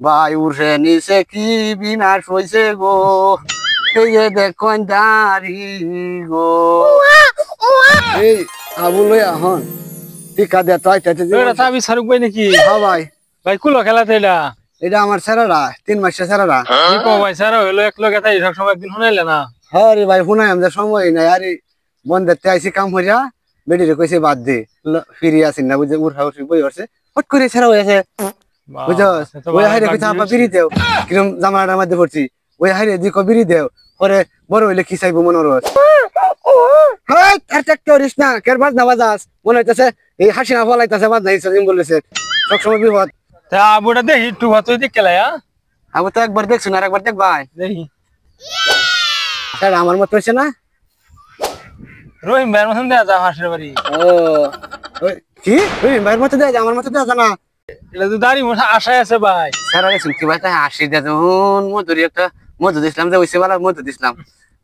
ভাই উঠে নিচে কি বিনাশ হইছে গো, এই যে দেখুন দাঁড়ি গো। এই আবু লই আহন টিকা দে তাই তাই এটা তাবি সারুক ভাই নাকি? হ্যাঁ ভাই, ভাই কুলো খেলাতে এটা এটা আমার স্যারেরা 3 মাসের স্যারেরা। কি কো ভাই স্যার হইলো এক লগে তাই সব সময় একদিন শুনাইলে না। হ্যাঁ রে ভাই, শুনাই আমাদের সময় নাই। আরে বন্ধেতে আইসি কাম হইয়া বেডিরে কইছে বাদ দে, ফিরে আসিন না বুঝে উঠা উঠি বই হচ্ছে হট করে ছেড়া হয়েছে বুঝছস। ওই হাইরে কইছে আপা বিড়ি দেও, কিরম জামালাটার মধ্যে পড়ছি। ওই হাইরে দি কো বিড়ি দেও, পরে বড় হইলে কি চাইবো মনোরথ। হেই আর টেক করিস না, কের বাজ না বাজাস মনে হইতাছে এই হাসিনা ফলাইতাছে বাজ না ইসা বলেছে সব সময় বিপদ। তা আবুটা দেখি একটু ভাতই দিক খেলায়া আমি তো একবার দেখছি না, আরেকবার দেখ ভাই। দেখি স্যার আমার মত হইছে না? রহিম ভাইয়ের মতন দেয়া যা হাসির বাড়ি। ও ওই কি রহিম ভাইয়ের মতো দেয়া যায়, আমার মতো দেয়া যায় না? এটা তো দাড়ি মোটা আশায় আছে ভাই। স্যার আরে শুনছি ভাই তাই হাসি দেয় তখন মধুরি একটা মধু দিছিলাম যে ওইসে বেলা মধু দিছিলাম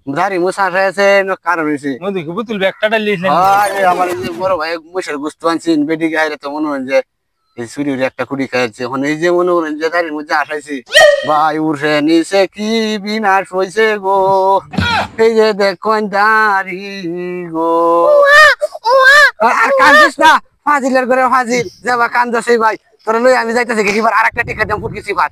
দাড়ি মুছা আছে কারণ হয়েছে। মধুকে বুতুল ব্যাগটা ডালিয়েছিলেন। আরে আমার এই যে বড় ভাই মুসের গোস্ত আনছেন বেটি গায়ে তো মনে হয় যে এই চুরির একটা কুড়ি খাইছে, এখন এই যে মনে করেন যে দাড়ির মধ্যে আসাইছি ভাই উঠে নিচে কি বিনাশ হয়েছে গো, এই যে দেখুন দাড়ি গো। আর কান্দিস না, ফাজিলের করে ফাজিল যাবা কান্দ সেই ভাই তোরা লই আমি যাইতেছি কি আর একটা টিকা দাম ফুটকিছি ভাত।